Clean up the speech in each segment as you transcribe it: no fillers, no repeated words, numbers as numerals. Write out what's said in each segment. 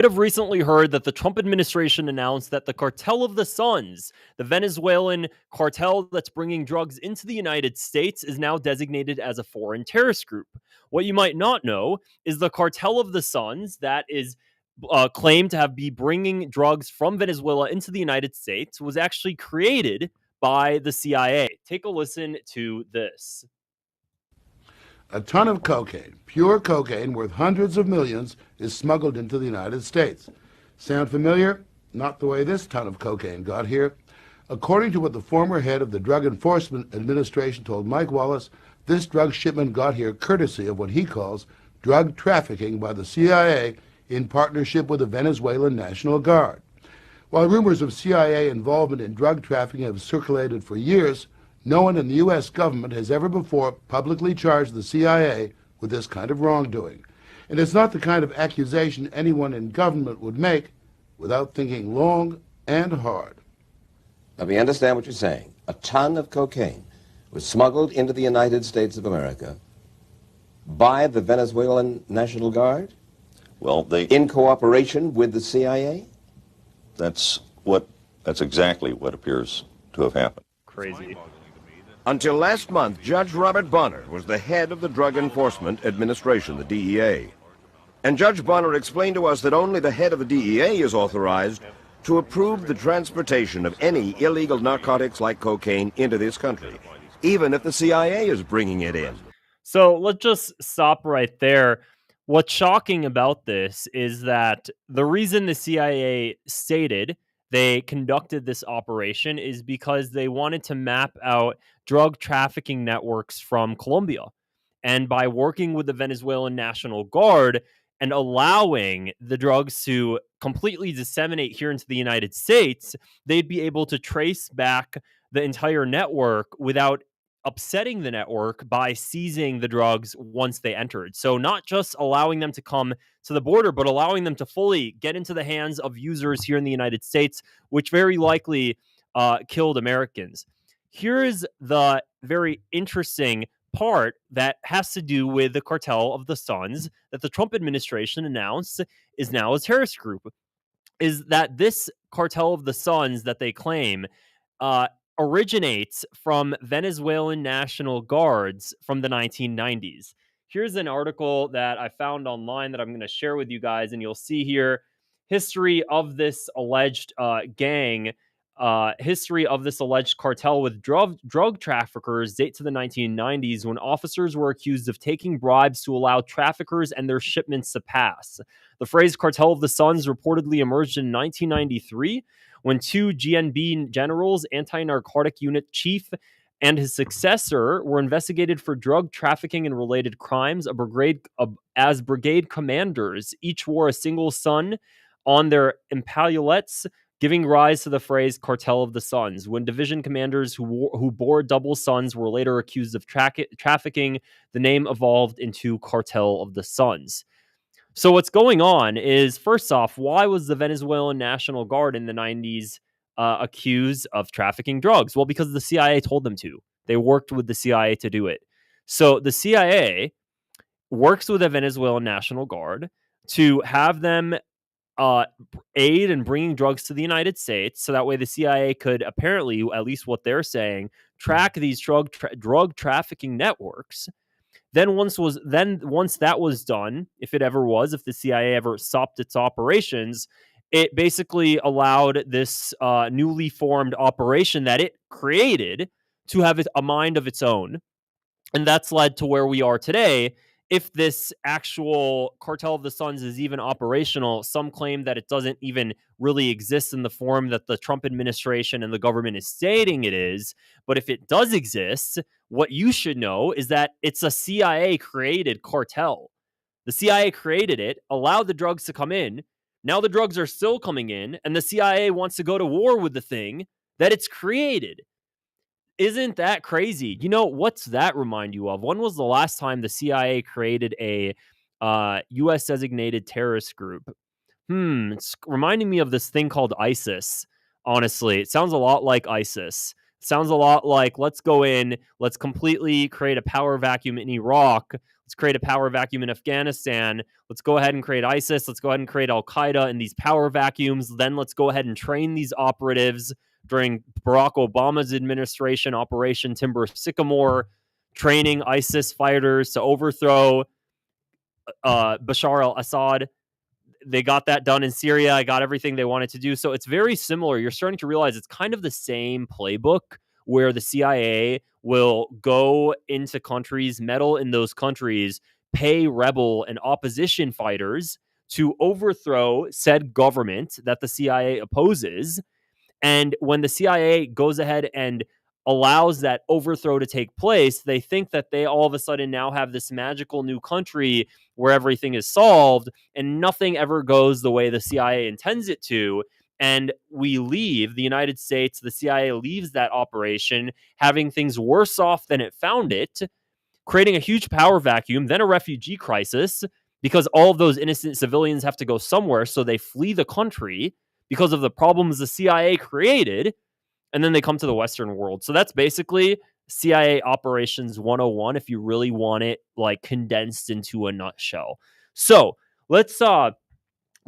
Have recently heard that the Trump administration announced that the Cartel of the Suns, the Venezuelan cartel that's bringing drugs into the United States, is now designated as a foreign terrorist group. What you might not know is the Cartel of the Suns, that is claimed to be bringing drugs from Venezuela into the United States, was actually created by the CIA. Take a listen to this. A ton of cocaine, pure cocaine worth hundreds of millions, is smuggled into the United States. Sound familiar? Not the way this ton of cocaine got here. According to what the former head of the Drug Enforcement Administration told Mike Wallace, this drug shipment got here courtesy of what he calls drug trafficking by the CIA in partnership with the Venezuelan National Guard. While rumors of CIA involvement in drug trafficking have circulated for years, no one in the U.S. government has ever before publicly charged the CIA with this kind of wrongdoing. And it's not the kind of accusation anyone in government would make without thinking long and hard. Let me understand what you're saying. A ton of cocaine was smuggled into the United States of America by the Venezuelan National Guard? Well, in cooperation with the CIA? That's exactly what appears to have happened. Crazy. Until last month, Judge Robert Bonner was the head of the Drug Enforcement Administration, the DEA. And Judge Bonner explained to us that only the head of the DEA is authorized to approve the transportation of any illegal narcotics like cocaine into this country, even if the CIA is bringing it in. So let's just stop right there. What's shocking about this is that the reason the CIA stated they conducted this operation is because they wanted to map out drug trafficking networks from Colombia. And by working with the Venezuelan National Guard and allowing the drugs to completely disseminate here into the United States, they'd be able to trace back the entire network without upsetting the network by seizing the drugs once they entered. So not just allowing them to come to the border, but allowing them to fully get into the hands of users here in the United States, which very likely killed Americans. Here's the very interesting part that has to do with the Cartel of the Suns that the Trump administration announced is now a terrorist group, is that this Cartel of the Suns that they claim originates from Venezuelan National Guards from the 1990s. Here's an article that I found online that I'm going to share with you guys, and you'll see here history of this alleged gang, history of this alleged cartel with drug traffickers date to the 1990s when officers were accused of taking bribes to allow traffickers and their shipments to pass. The phrase Cartel of the Suns reportedly emerged in 1993 when two GNB generals, anti-narcotic unit chief, and his successor were investigated for drug trafficking and related crimes. As brigade commanders, each wore a single sun on their epaulets, giving rise to the phrase Cartel of the Suns. When division commanders who bore double suns were later accused of trafficking, the name evolved into Cartel of the Suns. So what's going on is, first off, why was the Venezuelan National Guard in the 90s accused of trafficking drugs? Well, because the CIA told them to. They worked with the CIA to do it. So the CIA works with the Venezuelan National Guard to have them aid in bringing drugs to the United States, so that way the CIA could apparently, at least what they're saying, track these drug trafficking networks. Then once that was done, if the CIA ever stopped its operations, it basically allowed this newly formed operation that it created to have a mind of its own. And that's led to where we are today. If this actual Cartel of the Suns is even operational, some claim that it doesn't even really exist in the form that the Trump administration and the government is stating it is. But if it does exist, what you should know is that it's a CIA-created cartel. The CIA created it, allowed the drugs to come in. Now the drugs are still coming in, and the CIA wants to go to war with the thing that it's created. Isn't that crazy? You know, what's that remind you of? When was the last time the CIA created a U.S. designated terrorist group? It's reminding me of this thing called ISIS. Honestly, it sounds a lot like ISIS. It sounds a lot like, let's go in, let's completely create a power vacuum in Iraq. Let's create a power vacuum in Afghanistan. Let's go ahead and create ISIS. Let's go ahead and create Al-Qaeda in these power vacuums. Then let's go ahead and train these operatives during Barack Obama's administration, Operation Timber Sycamore, training ISIS fighters to overthrow Bashar al-Assad. They got that done in Syria. I got everything they wanted to do. So it's very similar. You're starting to realize it's kind of the same playbook where the CIA will go into countries, meddle in those countries, pay rebel and opposition fighters to overthrow said government that the CIA opposes. And when the CIA goes ahead and allows that overthrow to take place, they think that they all of a sudden now have this magical new country where everything is solved and nothing ever goes the way the CIA intends it to. And we leave, the United States, the CIA leaves that operation having things worse off than it found it, creating a huge power vacuum, then a refugee crisis, because all of those innocent civilians have to go somewhere, so they flee the country because of the problems the CIA created, and then they come to the Western world. So that's basically CIA Operations 101 if you really want it like condensed into a nutshell. So let's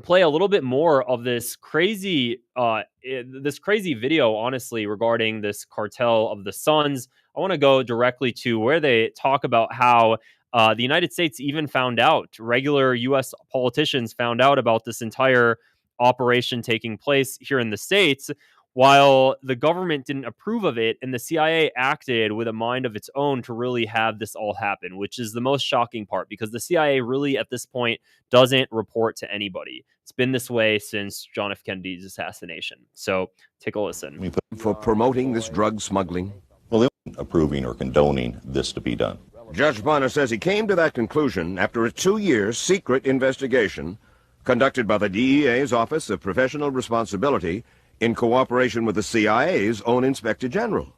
play a little bit more of this crazy video, honestly, regarding this cartel of the Suns. I want to go directly to where they talk about how the United States even found out, regular U.S. politicians found out about this entire operation taking place here in the States, while the government didn't approve of it, and the CIA acted with a mind of its own to really have this all happen, which is the most shocking part, because the CIA really at this point doesn't report to anybody. It's been this way since John F. Kennedy's assassination. So take a listen. For promoting this drug smuggling? Well, they weren't approving or condoning this to be done. Judge Bonner says he came to that conclusion after a 2-year secret investigation conducted by the DEA's Office of Professional Responsibility in cooperation with the CIA's own Inspector General.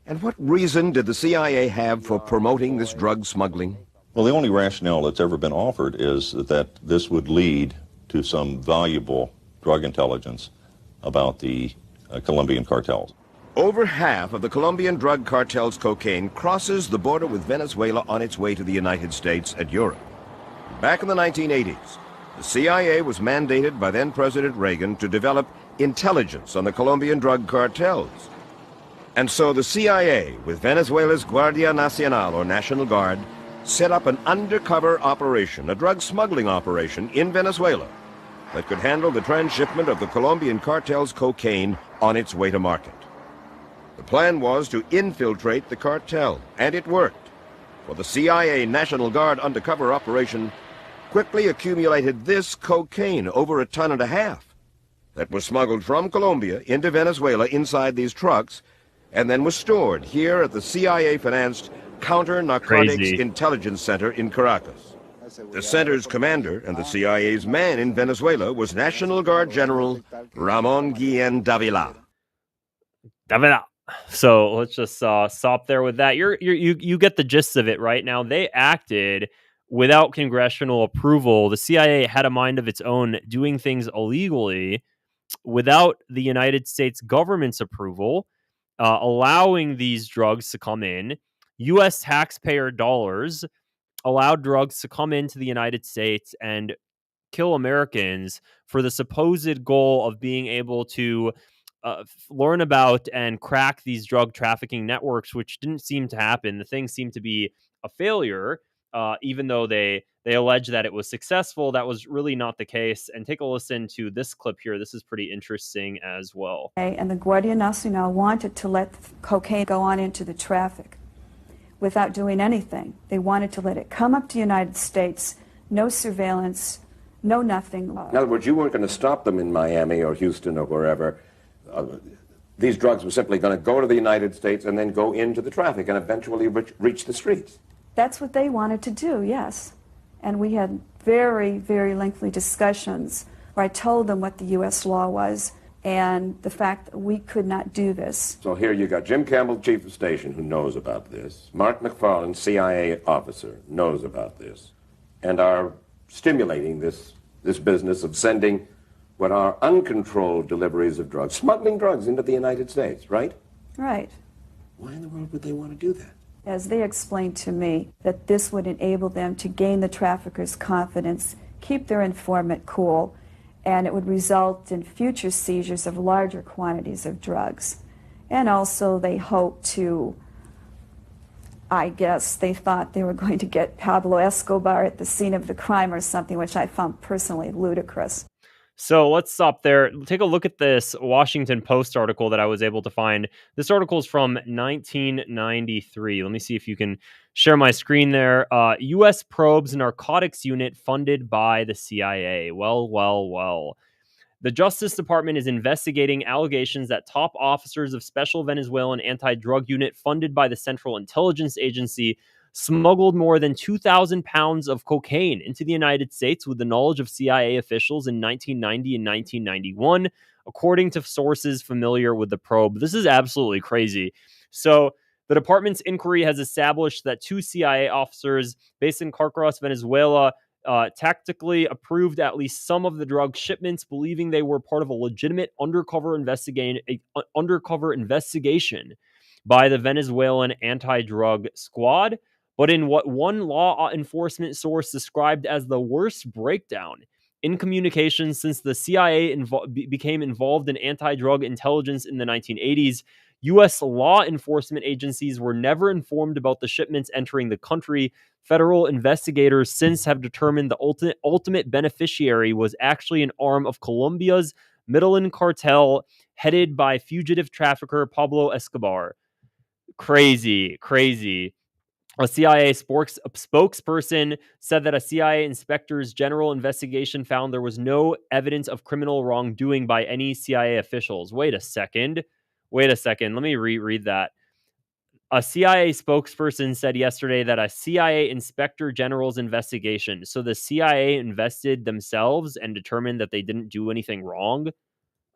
And what reason did the CIA have for promoting this drug smuggling? Well, the only rationale that's ever been offered is that this would lead to some valuable drug intelligence about the Colombian cartels. Over half of the Colombian drug cartel's cocaine crosses the border with Venezuela on its way to the United States and Europe. Back in the 1980s, the CIA was mandated by then-President Reagan to develop intelligence on the Colombian drug cartels. And so the CIA, with Venezuela's Guardia Nacional, or National Guard, set up an undercover operation, a drug smuggling operation in Venezuela that could handle the transshipment of the Colombian cartel's cocaine on its way to market. The plan was to infiltrate the cartel, and it worked. For the CIA National Guard undercover operation quickly accumulated this cocaine, over 1.5 tons, that was smuggled from Colombia into Venezuela inside these trucks, and then was stored here at the CIA-financed Counter-Narcotics Intelligence Center in Caracas. The center's commander and the CIA's man in Venezuela was National Guard General Ramon Guillen Davila. So let's just stop there with that. You get the gist of it right now. They acted without congressional approval. The CIA had a mind of its own, doing things illegally without the United States government's approval, allowing these drugs to come in. U.S. taxpayer dollars allowed drugs to come into the United States and kill Americans for the supposed goal of being able to learn about and crack these drug trafficking networks, which didn't seem to happen. The thing seemed to be a failure, even though they allege that it was successful. That was really not the case. And take a listen to this clip here. This is pretty interesting as well. And the Guardia Nacional wanted to let cocaine go on into the traffic without doing anything. They wanted to let it come up to the United States, no surveillance, no nothing. In other words, you weren't going to stop them in Miami or Houston or wherever. These drugs were simply going to go to the United States and then go into the traffic and eventually reach the streets. That's what they wanted to do, yes. And we had very, very lengthy discussions where I told them what the U.S. law was and the fact that we could not do this. So here you got Jim Campbell, chief of station, who knows about this. Mark McFarland, CIA officer, knows about this, and are stimulating this business of sending what are uncontrolled deliveries of drugs, smuggling drugs into the United States, right? Right. Why in the world would they want to do that? as they explained to me, that this would enable them to gain the traffickers' confidence, keep their informant cool, and it would result in future seizures of larger quantities of drugs. And also they hope to, I guess they thought they were going to get Pablo Escobar at the scene of the crime or something, which I found personally ludicrous. So let's stop there. Take a look at this Washington Post article that I was able to find. This article is from 1993. Let me see if you can share my screen there. U.S. probes narcotics unit funded by the CIA. Well. The Justice Department is investigating allegations that top officers of Special Venezuelan Anti-Drug Unit funded by the Central Intelligence Agency smuggled more than 2,000 pounds of cocaine into the United States with the knowledge of CIA officials in 1990 and 1991, according to sources familiar with the probe. This is absolutely crazy. So, the department's inquiry has established that two CIA officers based in Caracas, Venezuela, tactically approved at least some of the drug shipments, believing they were part of a legitimate undercover investigation by the Venezuelan anti-drug squad. But in what one law enforcement source described as the worst breakdown in communications since the CIA became involved in anti-drug intelligence in the 1980s, U.S. law enforcement agencies were never informed about the shipments entering the country. Federal investigators since have determined the ultimate beneficiary was actually an arm of Colombia's Medellin cartel headed by fugitive trafficker Pablo Escobar. Crazy. A CIA spokesperson said that a CIA inspector's general investigation found there was no evidence of criminal wrongdoing by any CIA officials. Wait a second. Let me reread that. A CIA spokesperson said yesterday that a CIA inspector general's investigation. So the CIA invested themselves and determined that they didn't do anything wrong.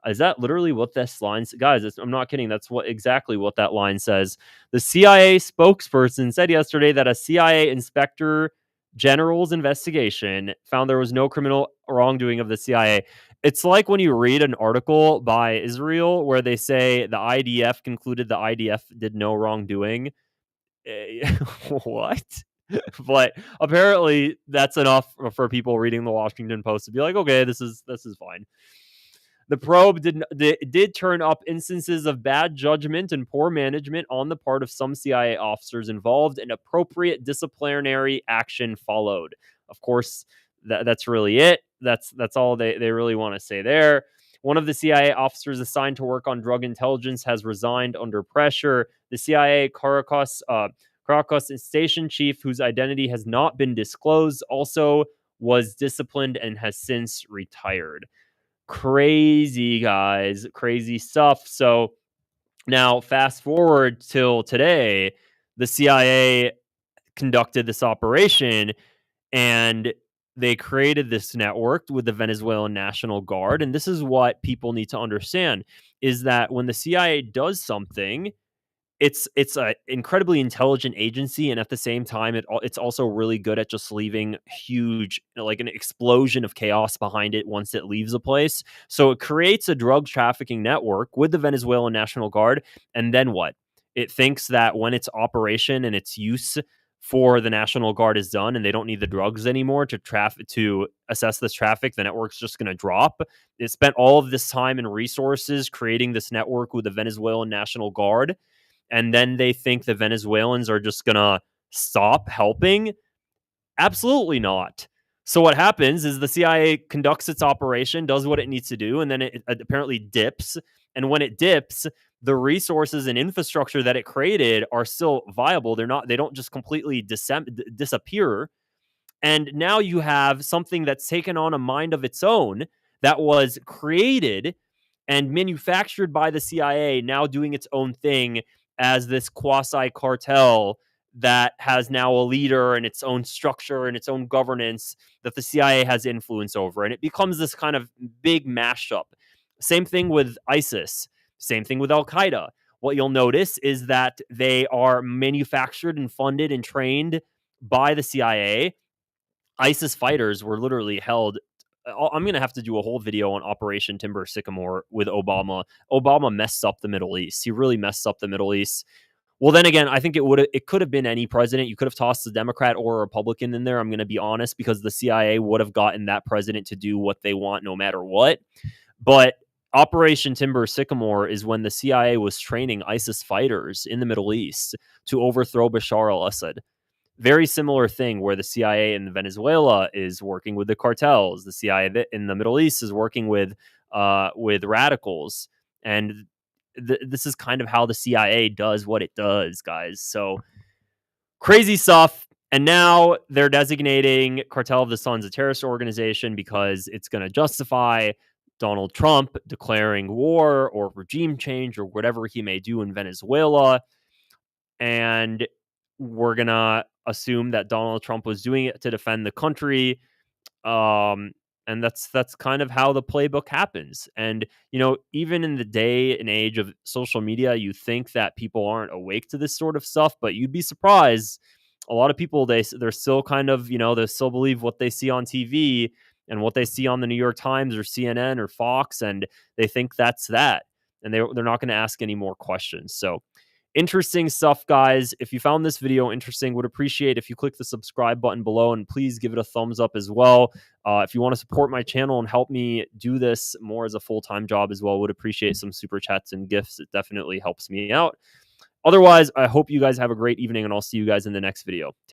Is that literally what this line says? Guys, I'm not kidding. That's exactly what that line says. The CIA spokesperson said yesterday that a CIA inspector general's investigation found there was no criminal wrongdoing of the CIA. It's like when you read an article by Israel where they say the IDF concluded the IDF did no wrongdoing. What? But apparently that's enough for people reading the Washington Post to be like, okay, this is fine. The probe did turn up instances of bad judgment and poor management on the part of some CIA officers involved, and appropriate disciplinary action followed. Of course, that's really it. That's all they really want to say there. One of the CIA officers assigned to work on drug intelligence has resigned under pressure. The CIA Caracas station chief, whose identity has not been disclosed, also was disciplined and has since retired. Crazy, guys. Crazy stuff. So now fast forward till today, the CIA conducted this operation and they created this network with the Venezuelan National Guard. And this is what people need to understand, is that when the CIA does something, it's an incredibly intelligent agency, and at the same time, it's also really good at just leaving huge, like an explosion of chaos behind it once it leaves a place. So it creates a drug trafficking network with the Venezuelan National Guard, and then what? It thinks that when its operation and its use for the National Guard is done, and they don't need the drugs anymore to assess this traffic, the network's just going to drop. It spent all of this time and resources creating this network with the Venezuelan National Guard, and then they think the Venezuelans are just going to stop helping? Absolutely not. So what happens is the CIA conducts its operation, does what it needs to do, and then it apparently dips. And when it dips, the resources and infrastructure that it created are still viable. They don't just completely disappear. And now you have something that's taken on a mind of its own that was created and manufactured by the CIA, now doing its own thing as this quasi-cartel that has now a leader and its own structure and its own governance that the CIA has influence over. And it becomes this kind of big mashup. Same thing with ISIS. Same thing with Al-Qaeda. What you'll notice is that they are manufactured and funded and trained by the CIA. ISIS fighters were literally held. I'm going to have to do a whole video on Operation Timber Sycamore with Obama. Obama messed up the Middle East. He really messed up the Middle East. Well, then again, I think it could have been any president. You could have tossed a Democrat or a Republican in there. I'm going to be honest, because the CIA would have gotten that president to do what they want no matter what. But Operation Timber Sycamore is when the CIA was training ISIS fighters in the Middle East to overthrow Bashar al-Assad. Very similar thing where the CIA in Venezuela is working with the cartels. The CIA in the Middle East is working with radicals. And this is kind of how the CIA does what it does, guys. So crazy stuff. And now they're designating Cartel of the Sun's a terrorist organization because it's going to justify Donald Trump declaring war or regime change or whatever he may do in Venezuela. And we're going to assume that Donald Trump was doing it to defend the country. And that's kind of how the playbook happens. And, even in the day and age of social media, you think that people aren't awake to this sort of stuff, but you'd be surprised. A lot of people, they're still kind of, they still believe what they see on TV and what they see on the New York Times or CNN or Fox, and they think that's that. And they're not going to ask any more questions. So interesting stuff, guys. If you found this video interesting, would appreciate if you click the subscribe button below, and please give it a thumbs up as well. If you want to support my channel and help me do this more as a full-time job as well, would appreciate some super chats and gifts. It definitely helps me out. Otherwise, I hope you guys have a great evening, and I'll see you guys in the next video.